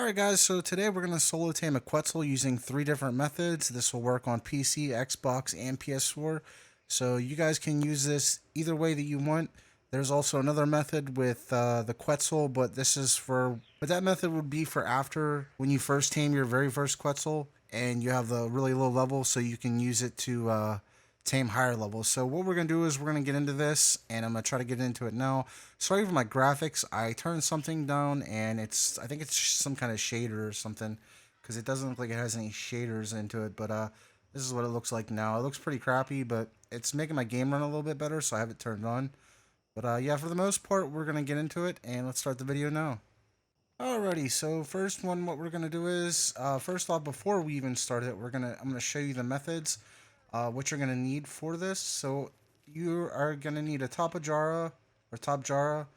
Alright guys, so today we're going to solo tame a Quetzal using 3 different methods. This will work on PC, Xbox, and PS4. So you guys can use this either way that you want. There's also another method with the Quetzal, but that method would be for after when you first tame your very first Quetzal and you have the really low level, so you can use it to tame higher levels. So what we're going to do is we're going to get into this, and I'm going to try to get into it now. Sorry for my graphics. I turned something down, and I think it's some kind of shader or something, because it doesn't look like it has any shaders into it, but this is what it looks like now. It looks pretty crappy, but it's making my game run a little bit better, so I have it turned on. But yeah, for the most part, we're going to get into it, and let's start the video now. Alrighty, so first one, what we're gonna do is, first off, before we even start it, I'm gonna show you the methods, what you're gonna need for this. So you are gonna need a top Ajara or top Jara,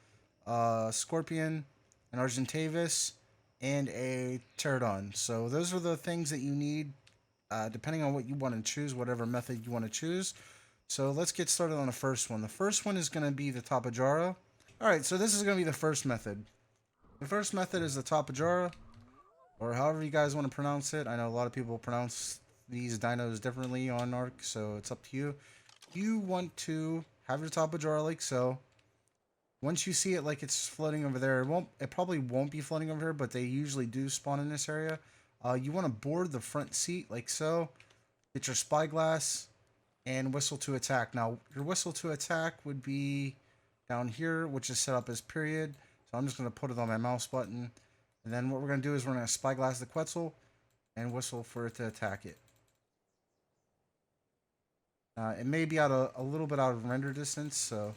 Scorpion, an Argent, and a Pterodon. So those are the things that you need, depending on what you want to choose, whatever method you want to choose. So let's get started on the first one. The first one is gonna be the top Ajara. Alright, so this is gonna be the first method. The first method is the top Ajara, or however you guys want to pronounce it. I know a lot of people pronounce these dinos differently on Ark, so it's up to you. You want to have your top Ajara like so. Once you see it like it's floating over there, it probably won't be floating over here, but they usually do spawn in this area. You want to board the front seat like so. Get your spyglass and whistle to attack. Now, your whistle to attack would be down here, which is set up as period. So I'm just going to put it on my mouse button. And then what we're going to do is we're going to spyglass the Quetzal and whistle for it to attack it. It may be out a little bit out of render distance, so...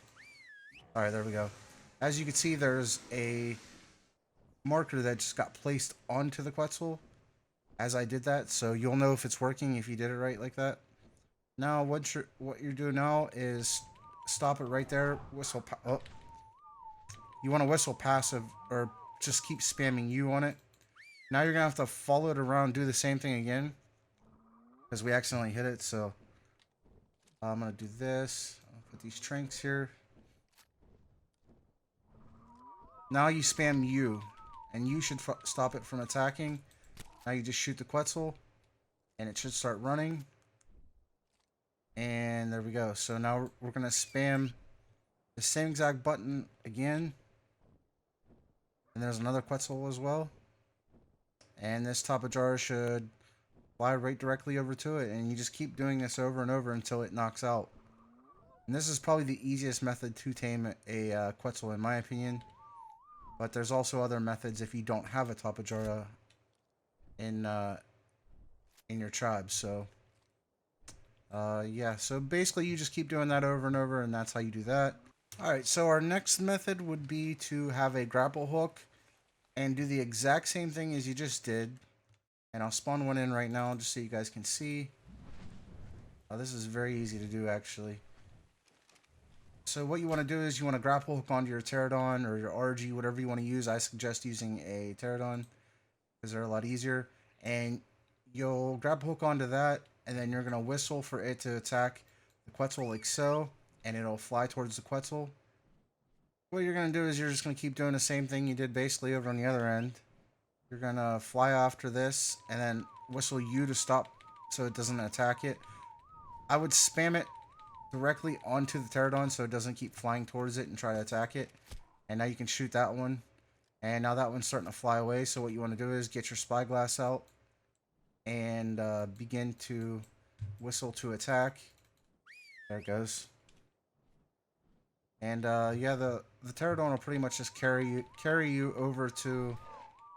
Alright, there we go. As you can see, there's a marker that just got placed onto the Quetzal as I did that, so you'll know if it's working if you did it right like that. Now, what you're doing now is stop it right there, whistle... Oh. You want to whistle passive, or just keep spamming U on it. Now you're going to have to follow it around, do the same thing again. Because we accidentally hit it, so... I'm going to do this. I'll put these trinks here. Now you spam U. And U should stop it from attacking. Now you just shoot the Quetzal. And it should start running. And there we go. So now we're going to spam the same exact button again. And there's another Quetzal as well. And this top Ajara should fly right directly over to it. And you just keep doing this over and over until it knocks out. And this is probably the easiest method to tame a Quetzal in my opinion. But there's also other methods if you don't have a top Ajara in your tribe. So yeah, so basically you just keep doing that over and over, and that's how you do that. Alright, so our next method would be to have a grapple hook and do the exact same thing as you just did. And I'll spawn one in right now just so you guys can see. This is very easy to do actually. So what you want to do is you want to grapple hook onto your Pterodon or your RG, whatever you want to use. I suggest using a Pterodon because they're a lot easier. And you'll grapple hook onto that, and then you're going to whistle for it to attack the Quetzal like so. And it'll fly towards the Quetzal. What you're going to do is you're just going to keep doing the same thing you did basically over on the other end. You're going to fly after this and then whistle U to stop so it doesn't attack it. I would spam it directly onto the Pterodon so it doesn't keep flying towards it and try to attack it. And now you can shoot that one. And now that one's starting to fly away. So what you want to do is get your spyglass out and begin to whistle to attack. There it goes. And yeah, the Pterodon will pretty much just carry you over to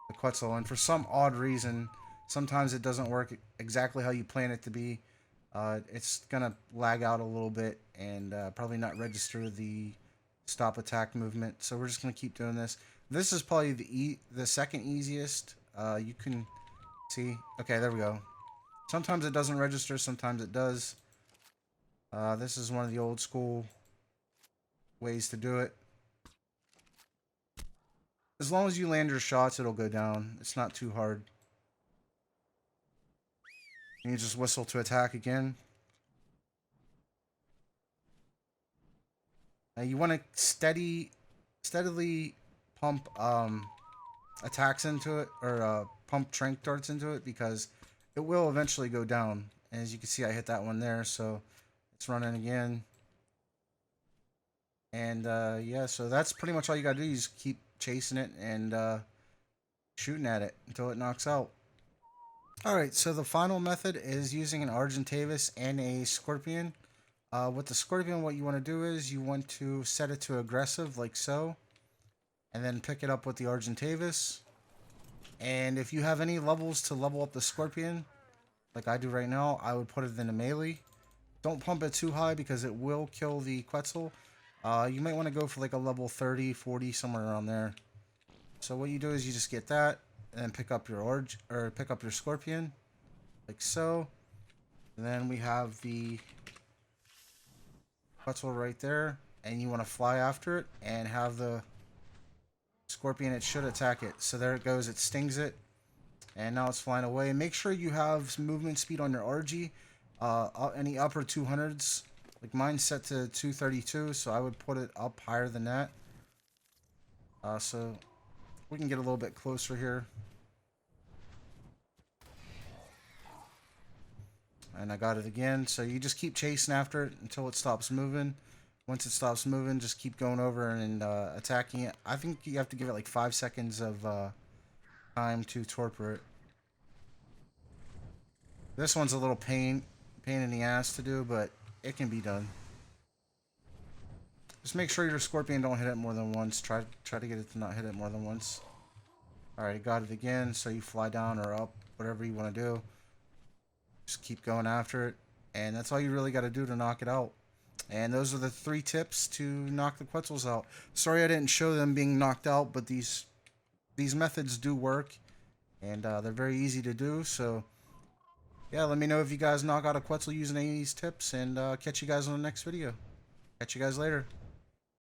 the Quetzal. And for some odd reason, sometimes it doesn't work exactly how you plan it to be. It's gonna lag out a little bit and probably not register the stop attack movement. So we're just gonna keep doing this. This is probably the second easiest. You can see. Okay, there we go. Sometimes it doesn't register, sometimes it does. This is one of the old school ways to do it. As long as you land your shots, it'll go down. It's not too hard. And you just whistle to attack again. Now you want to steadily pump attacks into it, or pump trank darts into it, because it will eventually go down. And as you can see, I hit that one there, so it's running again. And yeah, so that's pretty much all you gotta do. You just keep chasing it and shooting at it until it knocks out. Alright, so the final method is using an Argent and a Scorpion. With the Scorpion, what you want to do is you want to set it to aggressive, like so, and then pick it up with the Argent. And if you have any levels to level up the Scorpion, like I do right now, I would put it in a melee. Don't pump it too high because it will kill the Quetzal. You might want to go for like a level 30, 40, somewhere around there. So what you do is you just get that, and then pick up your pick up your Scorpion, like so. And then we have the Quetzal right there, and you want to fly after it and have the Scorpion. It should attack it. So there it goes. It stings it, and now it's flying away. Make sure you have movement speed on your RG. Any upper 200s. Like mine's set to 232, so I would put it up higher than that. So we can get a little bit closer here. And I got it again. So you just keep chasing after it until it stops moving. Once it stops moving, just keep going over and attacking it. I think you have to give it like 5 seconds of time to torpor it. This one's a little pain in the ass to do, but it can be done. Just make sure your Scorpion don't hit it more than once. Try to get it to not hit it more than once. Alright, got it again. So you fly down or up, whatever you want to do. Just keep going after it. And that's all you really got to do to knock it out. And those are the 3 tips to knock the Quetzals out. Sorry I didn't show them being knocked out, but these methods do work. And they're very easy to do. So yeah, let me know if you guys knock out a Quetzal using any of these tips. And catch you guys on the next video. Catch you guys later.